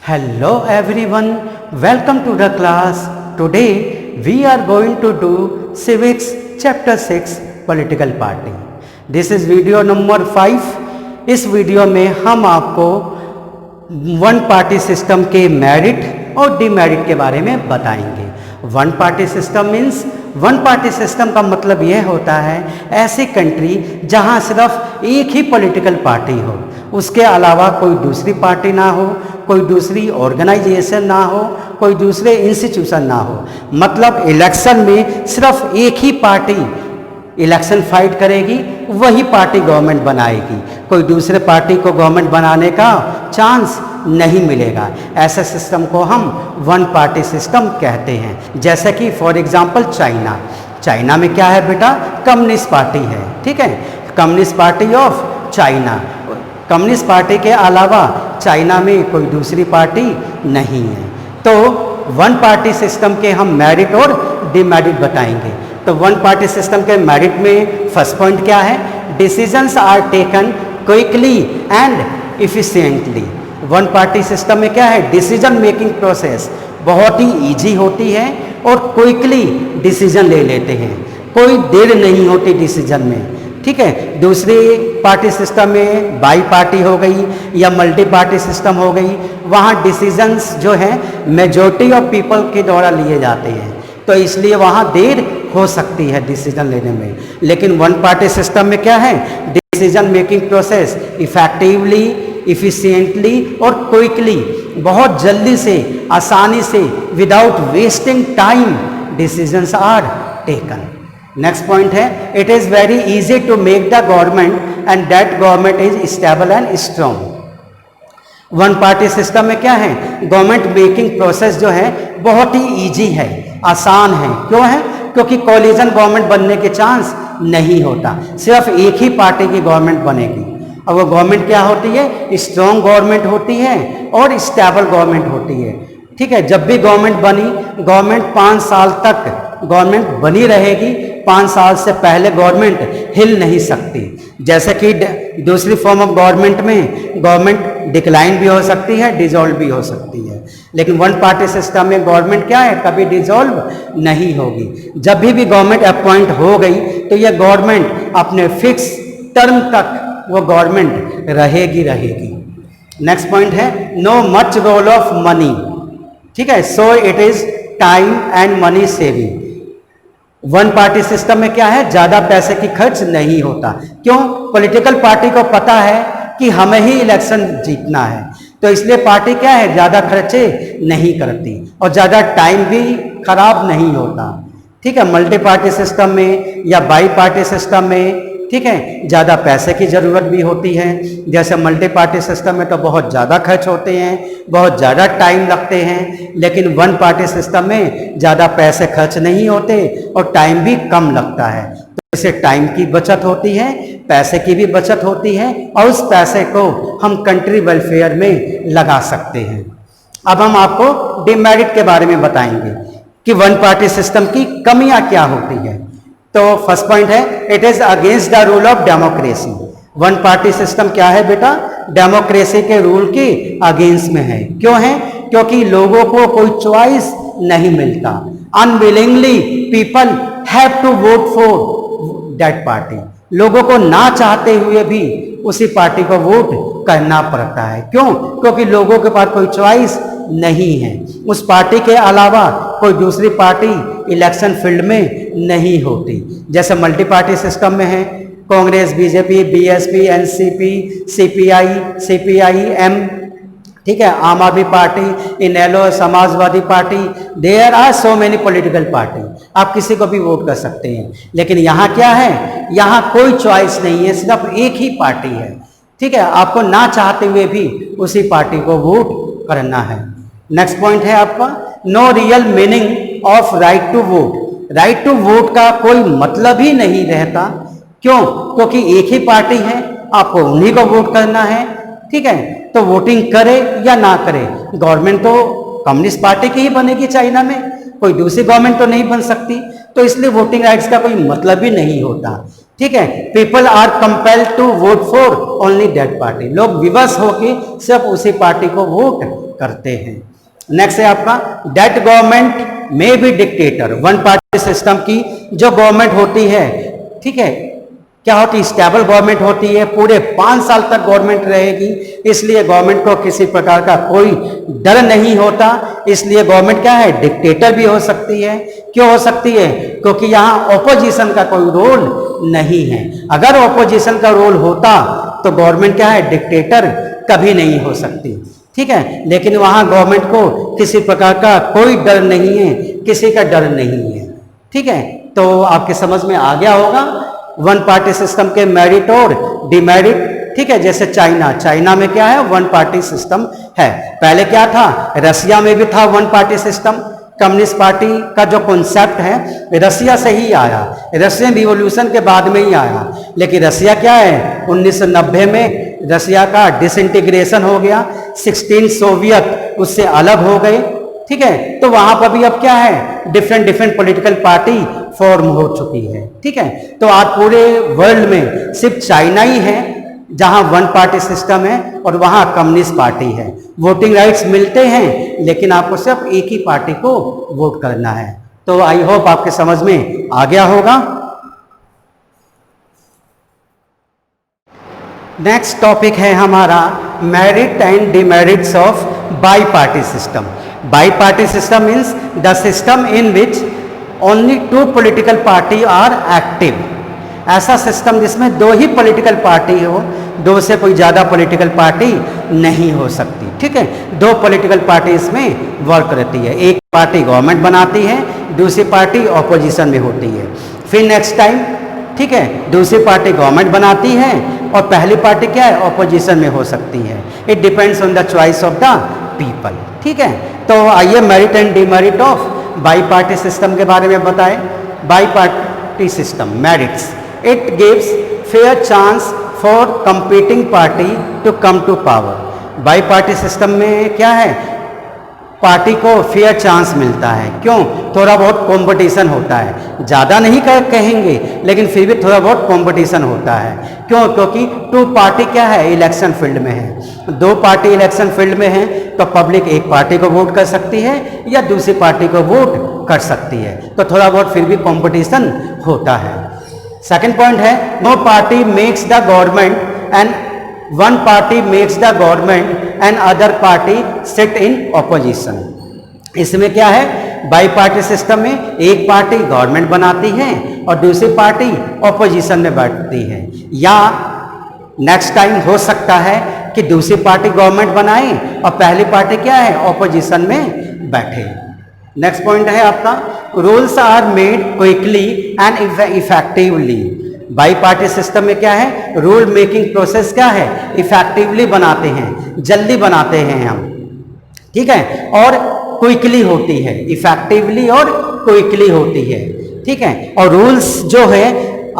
Hello everyone, welcome to the class. Today we are going to do Civics Chapter 6 Political Party. This is video number 5. इस video में हम आपको one party system के merit और demerit के बारे में बताएंगे। One party system means one party system का मतलब यह होता है ऐसी कंट्री जहां सिर्फ एक ही पॉलिटिकल पार्टी हो, उसके अलावा कोई दूसरी पार्टी ना हो, कोई दूसरी ऑर्गेनाइजेशन ना हो, कोई दूसरे इंस्टीट्यूशन ना हो। मतलब इलेक्शन में सिर्फ एक ही पार्टी इलेक्शन फाइट करेगी, वही पार्टी गवर्नमेंट बनाएगी, कोई दूसरे पार्टी को गवर्नमेंट बनाने का चांस नहीं मिलेगा। ऐसे सिस्टम को हम वन पार्टी सिस्टम कहते हैं। जैसे कि फॉर एग्जांपल चाइना में क्या है बेटा, कम्युनिस्ट पार्टी है, ठीक है, communist party of China. Communist party के अलावा चाइना में कोई दूसरी पार्टी नहीं है। तो वन पार्टी सिस्टम के हम मेरिट और डिमेरिट बताएंगे। तो वन पार्टी सिस्टम के मेरिट में फर्स्ट पॉइंट क्या है, decisions are taken quickly and efficiently. One party system में क्या है, डिसीजन मेकिंग प्रोसेस बहुत ही इजी होती है और क्विकली डिसीजन ले लेते हैं, कोई देर नहीं होती डिसीजन में, ठीक है। दूसरी पार्टी सिस्टम में बाई पार्टी हो गई या मल्टी पार्टी सिस्टम हो गई, वहाँ डिसीजंस जो है मेजॉरिटी ऑफ पीपल के द्वारा लिए जाते हैं, तो इसलिए वहाँ देर हो सकती है डिसीजन लेने में। लेकिन वन पार्टी सिस्टम में क्या है, decision making process effectively, efficiently और क्विकली, बहुत जल्दी से, आसानी से, without wasting time decisions are taken. Next point है, it is very easy to make the government and that government is stable and strong. One party system में क्या है, गवर्नमेंट मेकिंग प्रोसेस जो है बहुत ही इजी है, आसान है। क्यों है, क्योंकि कोलिजन गवर्नमेंट बनने के चांस नहीं होता, सिर्फ एक ही पार्टी की गवर्नमेंट बनेगी। और वो गवर्नमेंट क्या होती है, स्ट्रॉन्ग गवर्नमेंट होती है और स्टेबल गवर्नमेंट होती है, ठीक है। जब भी गवर्नमेंट बनी, गवर्नमेंट 5 साल तक गवर्नमेंट बनी रहेगी, 5 साल से पहले गवर्नमेंट हिल नहीं सकती। जैसे कि दूसरी फॉर्म ऑफ गवर्नमेंट में गवर्नमेंट डिक्लाइन भी हो सकती है, डिसॉल्व भी हो सकती है। लेकिन वन पार्टी सिस्टम में गवर्नमेंट क्या है, कभी डिसॉल्व नहीं होगी। जब भी गवर्नमेंट अपॉइंट हो गई तो यह गवर्नमेंट अपने फिक्स टर्म तक वो गवर्नमेंट रहेगी। नेक्स्ट पॉइंट है, no much role of money, ठीक है, so it is time and money saving. One party system में क्या है, ज्यादा पैसे की खर्च नहीं होता। क्यों, पॉलिटिकल पार्टी को पता है कि हमें ही इलेक्शन जीतना है, तो इसलिए पार्टी क्या है, ज्यादा खर्चे नहीं करती और ज्यादा टाइम भी खराब नहीं होता, ठीक है। मल्टी पार्टी सिस्टम में या बाई पार्टी सिस्टम में, ठीक है, ज़्यादा पैसे की ज़रूरत भी होती है। जैसे मल्टी पार्टी सिस्टम में तो बहुत ज़्यादा खर्च होते हैं, बहुत ज़्यादा टाइम लगते हैं, लेकिन वन पार्टी सिस्टम में ज़्यादा पैसे खर्च नहीं होते और टाइम भी कम लगता है। तो इससे टाइम की बचत होती है, पैसे की भी बचत होती है और उस पैसे को हम कंट्री वेलफेयर में लगा सकते हैं। अब हम आपको डिमेरिट के बारे में बताएंगे कि वन पार्टी सिस्टम की कमियाँ क्या होती है। तो फर्स्ट पॉइंट है, it is against the rule of democracy. One party system क्या है बेटा, डेमोक्रेसी के रूल के अगेंस्ट में है। क्यों है, क्योंकि लोगों को कोई चॉइस नहीं मिलता। Unwillingly people have to vote for that party. लोगों को ना चाहते हुए भी उसी पार्टी को वोट करना पड़ता है। क्यों, क्योंकि लोगों के पास कोई चॉइस नहीं है, उस पार्टी के अलावा कोई दूसरी पार्टी इलेक्शन फील्ड में नहीं होती। जैसे मल्टी पार्टी सिस्टम में है, Congress, BJP, BSP, NCP, CPI, M, ठीक है, Aam Aadmi party, Inelo, Samajwadi party, there are so many political party. आप किसी को भी वोट कर सकते हैं, लेकिन यहाँ क्या है, यहाँ कोई चॉइस नहीं है, सिर्फ एक ही पार्टी है, ठीक है। आपको ना चाहते हुए भी उसी पार्टी को वोट करना है। नेक्स्ट पॉइंट है आपका, no real meaning of right to vote. Right to vote का कोई मतलब ही नहीं रहता। क्यों, क्योंकि एक ही पार्टी है, आपको उन्हीं को वोट करना है, ठीक है। तो वोटिंग करे या ना करे, गवर्नमेंट तो कम्युनिस्ट पार्टी की ही बनेगी चाइना में, कोई दूसरी गवर्नमेंट तो नहीं बन सकती, तो इसलिए वोटिंग राइट्स का कोई मतलब ही नहीं होता, ठीक है। People are compelled to vote for only that party. लोग विवश होकर सिर्फ उसी पार्टी को वोट करते हैं। नेक्स्ट है आपका दैट गवर्नमेंट में be dictator, one party system की जो गवर्नमेंट होती है, ठीक है, क्या होती है, स्टेबल गवर्नमेंट होती है, पूरे 5 साल तक गवर्नमेंट रहेगी, इसलिए गवर्नमेंट को किसी प्रकार का कोई डर नहीं होता, इसलिए गवर्नमेंट क्या है, डिक्टेटर भी हो सकती है। क्यों हो सकती है? क्योंकि यहाँ ऑपोजिशन का कोई रोल नहीं है। अगर ऑपोजिशन का रोल होता तो गवर्नमेंट क्या है, डिक्टेटर कभी नहीं हो सकती, ठीक है। लेकिन वहां गवर्नमेंट को किसी प्रकार का कोई डर नहीं है, किसी का डर नहीं है, ठीक है। तो आपके समझ में आ गया होगा वन पार्टी सिस्टम के मेरिट और डिमेरिट, ठीक है। जैसे चाइना में क्या है, वन पार्टी सिस्टम है। पहले क्या था, रसिया में भी था one party system. Communist party का जो कॉन्सेप्ट है रसिया से ही आया, रशियन रिवॉल्यूशन के बाद में ही आया। लेकिन रसिया क्या है, 1990 में रसिया का डिसइंटीग्रेशन हो गया, 16 सोवियत उससे अलग हो गए, ठीक है। तो वहां पर भी अब क्या है, डिफरेंट पॉलिटिकल पार्टी फॉर्म हो चुकी है, ठीक है। तो आज पूरे वर्ल्ड में सिर्फ चाइना ही है जहां वन पार्टी सिस्टम है और वहां कम्युनिस्ट पार्टी है। वोटिंग राइट्स मिलते हैं लेकिन आपको सिर्फ एक ही पार्टी को वोट करना है। तो आई होप आपके समझ में आ गया होगा। नेक्स्ट टॉपिक है हमारा merit and demerits of bi party system. Bi party system means the system in which only 2 political party are active. ऐसा सिस्टम जिसमें 2 ही पॉलिटिकल पार्टी हो, 2 से कोई ज़्यादा पॉलिटिकल पार्टी नहीं हो सकती, ठीक है। 2 पॉलिटिकल पार्टी इसमें वर्क करती है, एक पार्टी गवर्नमेंट बनाती है, दूसरी पार्टी ऑपोजिशन में होती है। फिर नेक्स्ट टाइम, ठीक है, दूसरी पार्टी गवर्नमेंट बनाती है और पहली पार्टी क्या है, ऑपोजिशन में हो सकती है। It depends on the choice of the people, ठीक है। तो आइए merit and demerit of bi party system के बारे में बताएं। Bi party system merits, it gives fair chance for competing party to come to power. Bi party system में क्या है, पार्टी को फेयर चांस मिलता है। क्यों? थोड़ा बहुत कंपटीशन होता है, ज़्यादा नहीं कहेंगे लेकिन फिर भी थोड़ा बहुत कंपटीशन होता है। क्यों? क्योंकि 2 पार्टी क्या है, इलेक्शन फील्ड में है। 2 पार्टी इलेक्शन फील्ड में है तो पब्लिक एक पार्टी को वोट कर सकती है या दूसरी पार्टी को वोट कर सकती है, तो थोड़ा बहुत फिर भी कंपटीशन होता है। सेकंड पॉइंट है no party makes the government and one party makes the government and other party sit in opposition. इसमें क्या है, बाई पार्टी सिस्टम में एक पार्टी गवर्नमेंट बनाती है और दूसरी पार्टी ऑपोजिशन में बैठती है, या नेक्स्ट टाइम हो सकता है कि दूसरी पार्टी गवर्नमेंट बनाए और पहली पार्टी क्या है, ऑपोजिशन में बैठे। नेक्स्ट पॉइंट है आपका rules are made quickly and effectively. Bi party system में क्या है, रूल मेकिंग प्रोसेस क्या है, इफेक्टिवली बनाते हैं, जल्दी बनाते हैं हम, ठीक है, और क्विकली होती है, इफेक्टिवली और क्विकली होती है, ठीक है। और रूल्स जो है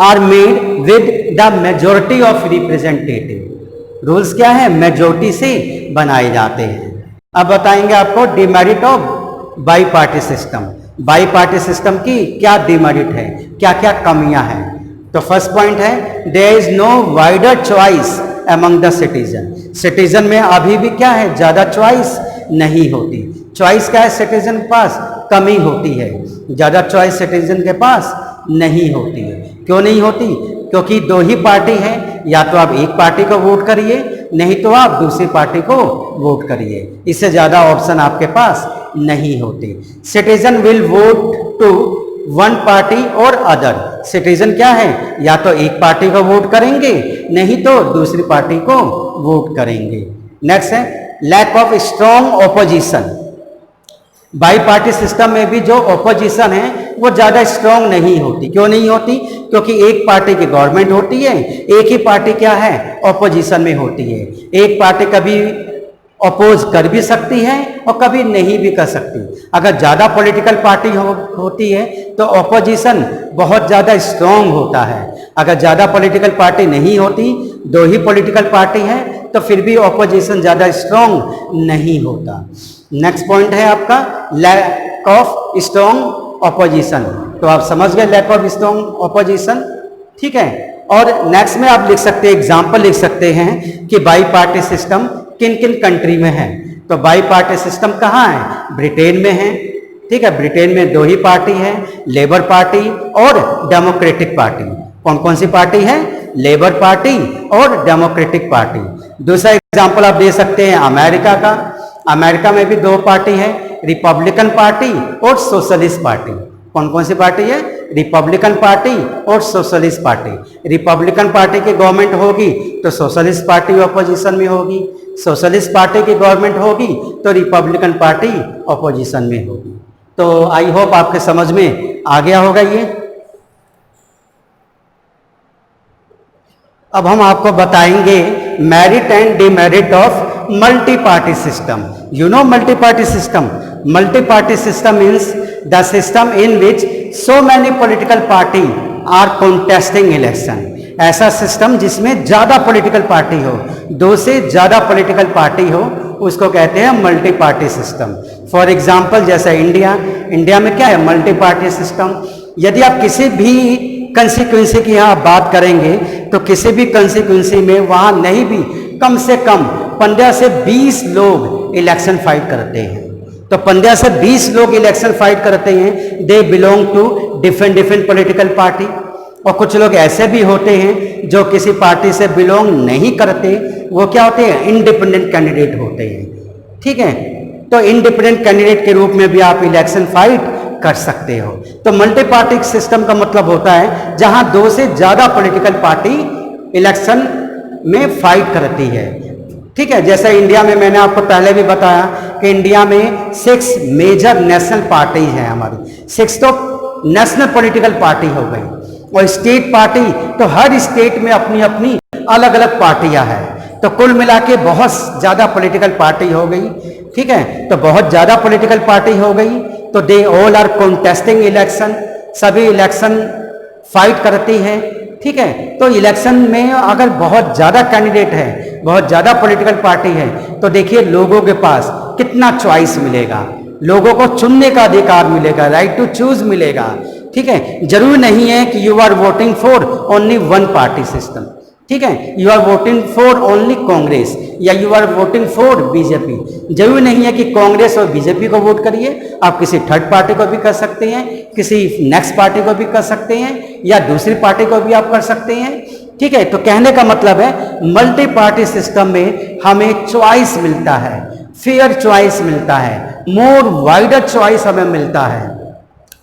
are made with the majority of representative. Rules क्या है, मेजोरिटी से बनाए जाते हैं। अब बताएंगे आपको demerit of bi party system. Bi party system की क्या डिमेरिट है, क्या क्या कमियां हैं। तो फर्स्ट पॉइंट है there is no wider choice among the citizen. Citizen में अभी भी क्या है, ज्यादा चॉइस नहीं होती। चॉइस क्या है, सिटीजन के पास कमी होती है, ज्यादा चॉइस सिटीजन के पास नहीं होती है। क्यों नहीं होती? क्योंकि 2 ही पार्टी है, या तो आप एक पार्टी को वोट करिए नहीं तो आप दूसरी पार्टी को वोट करिए, इससे ज्यादा ऑप्शन आपके पास नहीं होते। Citizen will vote to one party और अदर। सिटीजन क्या है, या तो एक पार्टी को वोट करेंगे नहीं तो दूसरी पार्टी को वोट करेंगे। नेक्स्ट है lack of strong opposition. Bi party system में भी जो ऑपोजिशन है वो ज़्यादा स्ट्रॉन्ग नहीं होती। क्यों नहीं होती? क्योंकि एक पार्टी की गवर्नमेंट होती है, एक ही पार्टी क्या है, ऑपोजिशन में होती है। एक पार्टी कभी अपोज कर भी सकती है और कभी नहीं भी कर सकती। अगर ज़्यादा पॉलिटिकल पार्टी होती है तो ऑपोजिशन बहुत ज़्यादा स्ट्रॉन्ग होता है। अगर ज़्यादा पॉलिटिकल पार्टी नहीं होती, 2 ही पॉलिटिकल पार्टी है, तो फिर भी ऑपोजिशन ज़्यादा स्ट्रॉन्ग नहीं होता। नेक्स्ट पॉइंट है आपका लैक ऑफ स्ट्रॉन्ग ऑपोजिशन। तो आप समझ गए लैक ऑफ स्ट्रॉन्ग ऑपोजिशन, ठीक है। और नेक्स्ट में आप लिख सकते हैं, एग्जाम्पल लिख सकते हैं कि बाई पार्टी सिस्टम किन किन कंट्री में है। तो बाई पार्टी सिस्टम कहाँ है? ब्रिटेन में है। ठीक है, ब्रिटेन में 2 ही पार्टी है, लेबर पार्टी और डेमोक्रेटिक पार्टी। कौन कौन सी पार्टी है? लेबर पार्टी और डेमोक्रेटिक पार्टी। दूसरा एग्जांपल आप दे सकते हैं अमेरिका का। अमेरिका में भी 2 पार्टी है, रिपब्लिकन पार्टी और सोशलिस्ट पार्टी। कौन कौन सी पार्टी है? रिपब्लिकन पार्टी और सोशलिस्ट पार्टी। रिपब्लिकन पार्टी की गवर्नमेंट होगी तो सोशलिस्ट पार्टी ऑपोजिशन में होगी, सोशलिस्ट पार्टी की गवर्नमेंट होगी तो रिपब्लिकन पार्टी ऑपोजिशन में होगी। तो आई होप आपके समझ में आ गया होगा ये। अब हम आपको बताएंगे merit and demerit of multi party system. You know multi party system? Multi party system means the system in which so many political party are contesting election. ऐसा सिस्टम जिसमें ज्यादा पॉलिटिकल पार्टी हो, 2 से ज्यादा पॉलिटिकल पार्टी हो, उसको कहते हैं multi party system. For example जैसे इंडिया में क्या है? Multi party system. यदि आप किसी भी कंस्टिट्यूंसी की यहाँ बात करेंगे तो किसी भी कंस्टिट्यूंसी में वहाँ नहीं भी कम से कम 15 से 20 लोग इलेक्शन फाइट करते हैं। तो 15 से 20 लोग इलेक्शन फाइट करते हैं। They belong to different political party. और कुछ लोग ऐसे भी होते हैं जो किसी पार्टी से बिलोंग नहीं करते, वो क्या होते हैं? इंडिपेंडेंट कैंडिडेट होते हैं। ठीक है, तो इंडिपेंडेंट कैंडिडेट के रूप में भी आप इलेक्शन फाइट कर सकते हो। तो मल्टी पार्टी सिस्टम का मतलब होता है जहां 2 से ज्यादा पॉलिटिकल पार्टी इलेक्शन में फाइट करती है। ठीक है, जैसे इंडिया में मैंने आपको पहले भी बताया कि इंडिया में 6 मेजर नेशनल पार्टी हैं हमारी। 6 तो नेशनल पॉलिटिकल पार्टी हो गई, और स्टेट पार्टी तो हर स्टेट में अपनी अपनी अलग अलग पार्टियां हैं। तो कुल मिला के बहुत ज्यादा पॉलिटिकल पार्टी हो गई। ठीक है, तो बहुत ज्यादा पॉलिटिकल पार्टी हो गई तो they all are contesting election. सभी इलेक्शन फाइट करती है। ठीक है, तो इलेक्शन में अगर बहुत ज्यादा कैंडिडेट है, बहुत ज्यादा पॉलिटिकल पार्टी है, तो देखिए लोगों के पास कितना चॉइस मिलेगा, लोगों को चुनने का अधिकार मिलेगा, राइट टू चूज मिलेगा। ठीक है, जरूरी नहीं है कि you are voting for only 1 party system. ठीक है, you are voting for only Congress या you are voting for BJP. जरूरी नहीं है कि कांग्रेस और बीजेपी को वोट करिए, आप किसी थर्ड पार्टी को भी कर सकते हैं, किसी नेक्स्ट पार्टी को भी कर सकते हैं, या दूसरी पार्टी को भी आप कर सकते हैं। ठीक है, तो कहने का मतलब है मल्टी पार्टी सिस्टम में हमें चॉइस मिलता है, फेयर चॉइस मिलता है, मोर वाइडर चॉइस हमें मिलता है।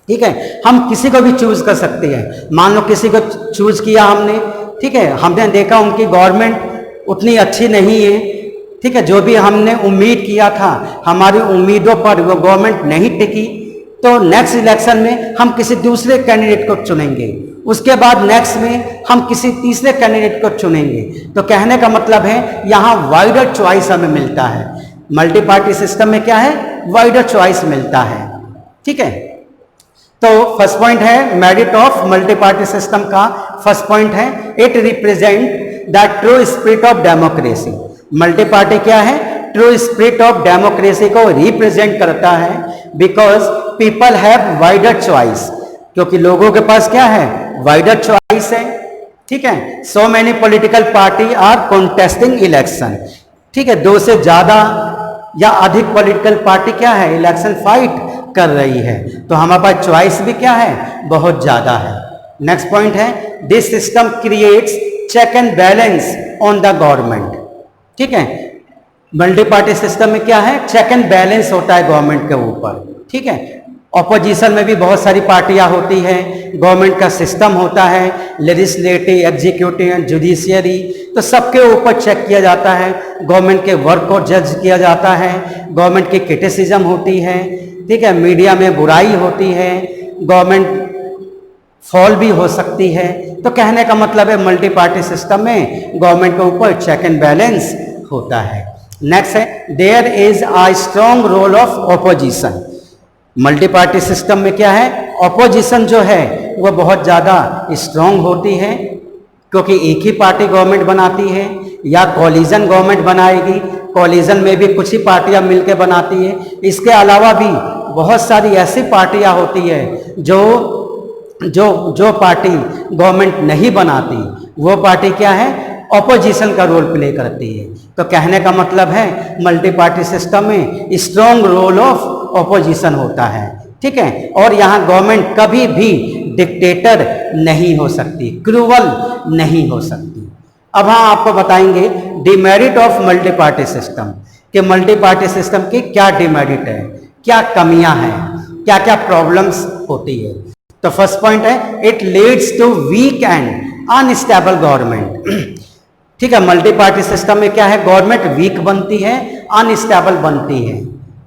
ठीक है, हम किसी को भी चूज कर सकते हैं। मान लो किसी को चूज किया हमने, ठीक है, हमने देखा उनकी गवर्नमेंट उतनी अच्छी नहीं है। ठीक है, जो भी हमने उम्मीद किया था हमारी उम्मीदों पर वो गवर्नमेंट नहीं टिकी, तो नेक्स्ट इलेक्शन में हम किसी दूसरे कैंडिडेट को चुनेंगे। उसके बाद नेक्स्ट में हम किसी तीसरे कैंडिडेट को चुनेंगे। तो कहने का मतलब है यहाँ वाइडर चॉइस हमें मिलता है। मल्टी पार्टी सिस्टम में क्या है? वाइडर चॉइस मिलता है। ठीक है, तो फर्स्ट पॉइंट है merit of multi party system का। फर्स्ट पॉइंट है it represent the true spirit of democracy. Multi party क्या है? ट्रू स्पिरिट ऑफ डेमोक्रेसी को रिप्रेजेंट करता है, because people have wider choice, क्योंकि लोगों के पास क्या है? वाइडर चॉइस है। ठीक है, so many political party are contesting election. ठीक है, 2 से ज्यादा या अधिक पॉलिटिकल पार्टी क्या है? इलेक्शन फाइट कर रही है। तो हमारे पास चॉइस भी क्या है? बहुत ज्यादा है। नेक्स्ट पॉइंट है this system creates check and balance on the government. ठीक है, मल्टी पार्टी सिस्टम में क्या है? चेक एंड बैलेंस होता है गवर्नमेंट के ऊपर। ठीक है, ऑपोजिशन में भी बहुत सारी पार्टियां होती हैं, गवर्नमेंट का सिस्टम होता है, लेजिस्लेटिव, एग्जीक्यूटिव, जुडिशियरी, तो सबके ऊपर चेक किया जाता है, गवर्नमेंट के वर्क को जज किया जाता है, गवर्नमेंट की क्रिटिसिज्म होती है। ठीक है, मीडिया में बुराई होती है, गवर्नमेंट फॉल भी हो सकती है। तो कहने का मतलब है मल्टी पार्टी सिस्टम में गवर्नमेंट के ऊपर चेक एंड बैलेंस होता है। नेक्स्ट है there is a strong role of opposition. Multi party system में क्या है? ऑपोजिशन जो है वो बहुत ज़्यादा स्ट्रॉन्ग होती है, क्योंकि एक ही पार्टी गवर्नमेंट बनाती है या कॉलिजन गवर्नमेंट बनाएगी। कॉलिजन में भी कुछ ही पार्टियां मिलकर बनाती है। इसके अलावा भी बहुत सारी ऐसी पार्टियां होती है जो पार्टी गवर्नमेंट नहीं बनाती, वो पार्टी क्या है? ऑपोजिशन का रोल प्ले करती है। तो कहने का मतलब है मल्टी पार्टी सिस्टम में स्ट्रॉन्ग रोल ऑफ ऑपोजिशन होता है, ठीक है। और यहाँ गवर्नमेंट कभी भी डिक्टेटर नहीं हो सकती, क्रूवल नहीं हो सकती। अब हाँ आपको बताएंगे demerit of multi party system, कि मल्टी पार्टी सिस्टम की क्या डिमेरिट है, क्या कमियां हैं, क्या क्या प्रॉब्लम्स होती है। तो फर्स्ट पॉइंट है it leads to weak and unstable government, ठीक है। मल्टी पार्टी सिस्टम में क्या है, गवर्नमेंट वीक बनती है, अनस्टेबल बनती है,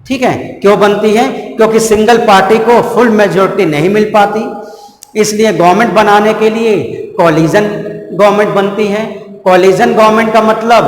ठीक है। क्यों बनती है, क्योंकि सिंगल पार्टी को फुल मेजोरिटी नहीं मिल पाती, इसलिए गवर्नमेंट बनाने के लिए कोलिजन गवर्नमेंट बनती है। कोलिजन गवर्नमेंट का मतलब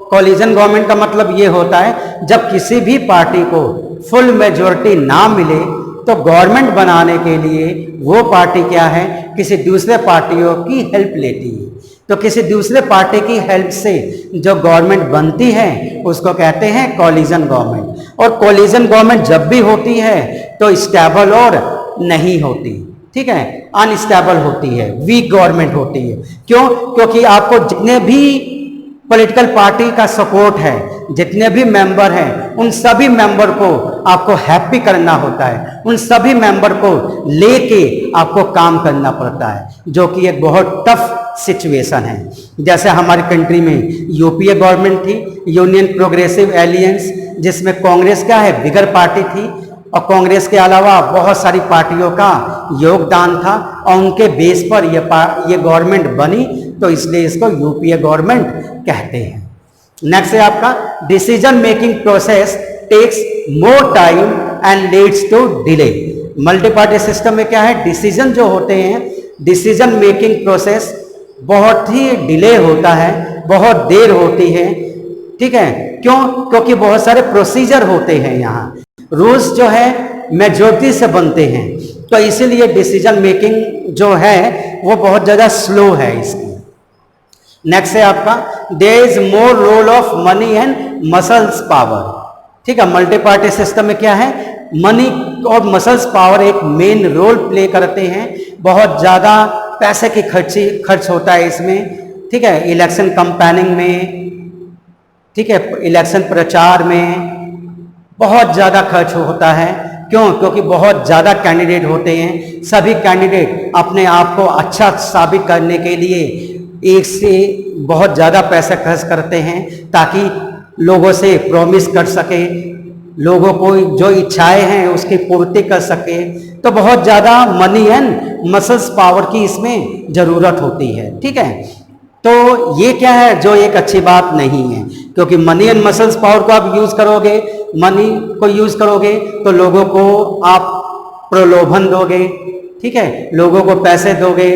कोलिजन गवर्नमेंट का मतलब ये होता है जब किसी भी पार्टी को फुल मेजोरिटी ना मिले तो गवर्नमेंट बनाने के लिए वो पार्टी क्या है, किसी दूसरे पार्टियों की हेल्प लेती है। तो किसी दूसरे पार्टी की हेल्प से जो गवर्नमेंट बनती है उसको कहते हैं कोलिजन गवर्नमेंट। और कोलिजन गवर्नमेंट जब भी होती है तो स्टेबल और नहीं होती, ठीक है, अनस्टेबल होती है, वीक गवर्नमेंट होती है। क्यों, क्योंकि आपको जितने भी पॉलिटिकल पार्टी का सपोर्ट है, जितने भी मेंबर हैं, उन सभी मेंबर को आपको हैप्पी करना होता है, उन सभी मेंबर को लेके आपको काम करना पड़ता है, जो कि एक बहुत टफ सिचुएशन है। जैसे हमारी कंट्री में यूपीए गवर्नमेंट थी, यूनियन प्रोग्रेसिव एलियंस, जिसमें कांग्रेस क्या है बिगर पार्टी थी, और कांग्रेस के अलावा बहुत सारी पार्टियों का योगदान था, और उनके बेस पर ये गवर्नमेंट बनी, तो इसलिए इसको यूपीए गवर्नमेंट कहते हैं। नेक्स्ट है आपका decision making process takes more time and leads to delay. Multi party system में क्या है, डिसीजन जो होते हैं, डिसीजन मेकिंग प्रोसेस बहुत ही डिले होता है, बहुत देर होती है, ठीक है। क्यों, क्योंकि बहुत सारे प्रोसीजर होते हैं, यहाँ रूल्स जो है मेजॉरिटी से बनते हैं, तो इसीलिए डिसीजन मेकिंग जो है वो बहुत ज़्यादा स्लो है इसकी। नेक्स्ट है आपका there is more role of money and muscles power, ठीक है। मल्टी पार्टी सिस्टम में क्या है, मनी और मसल्स पावर एक मेन रोल प्ले करते हैं, बहुत ज़्यादा पैसे की खर्च होता है इसमें, ठीक है, इलेक्शन कंपेनिंग में, ठीक है, इलेक्शन प्रचार में बहुत ज़्यादा खर्च होता है। क्यों, क्योंकि बहुत ज़्यादा कैंडिडेट होते हैं, सभी कैंडिडेट अपने आप को अच्छा साबित करने के लिए एक से बहुत ज़्यादा पैसा खर्च करते हैं, ताकि लोगों से प्रॉमिस कर सके, लोगों को जो इच्छाएं हैं उसकी पूर्ति कर सके। तो बहुत ज़्यादा मनी एंड मसल्स पावर की इसमें ज़रूरत होती है, ठीक है। तो ये क्या है, जो एक अच्छी बात नहीं है, क्योंकि मनी एंड मसल्स पावर को आप यूज़ करोगे, मनी को यूज़ करोगे तो लोगों को आप प्रलोभन दोगे, ठीक है, लोगों को पैसे दोगे,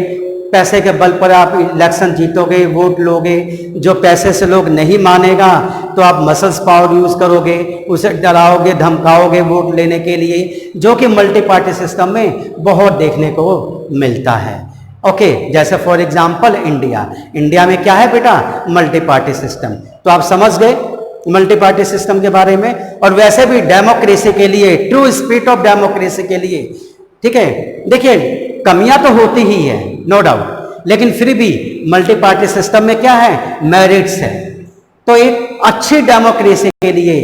पैसे के बल पर आप इलेक्शन जीतोगे, वोट लोगे। जो पैसे से लोग नहीं मानेगा तो आप मसल्स पावर यूज़ करोगे, उसे डराओगे, धमकाओगे वोट लेने के लिए, जो कि मल्टी पार्टी सिस्टम में बहुत देखने को मिलता है। ओके, जैसे फॉर एग्जांपल इंडिया में क्या है बेटा, मल्टी पार्टी सिस्टम। तो आप समझ गए मल्टी पार्टी सिस्टम के बारे में। और वैसे भी डेमोक्रेसी के लिए, ट्रू स्पिरिट ऑफ डेमोक्रेसी के लिए, ठीक है, देखिए कमियां तो होती ही है, नो डाउट, लेकिन फिर भी मल्टी पार्टी सिस्टम में क्या है, मेरिट्स है। तो एक अच्छी डेमोक्रेसी के लिए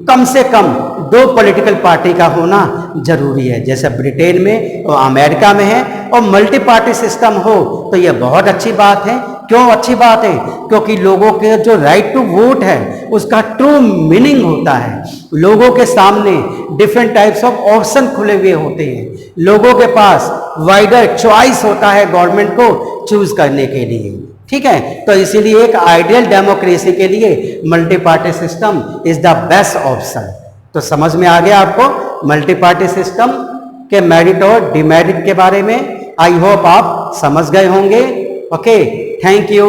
कम से कम 2 पॉलिटिकल पार्टी का होना जरूरी है, जैसे ब्रिटेन में और अमेरिका में है। और मल्टी पार्टी सिस्टम हो तो यह बहुत अच्छी बात है। क्यों अच्छी बात है, क्योंकि लोगों के जो राइट टू वोट है उसका ट्रू मीनिंग होता है। लोगों के सामने डिफरेंट टाइप्स ऑफ ऑप्शन खुले हुए होते हैं, लोगों के पास वाइडर चॉइस होता है गवर्नमेंट को चूज करने के लिए, ठीक है। तो इसीलिए एक आइडियल डेमोक्रेसी के लिए multi party system is the best option. तो समझ में आ गया आपको मल्टी पार्टी सिस्टम के मेरिट और डिमेरिट के बारे में। आई होप आप समझ गए होंगे। Okay, thank you.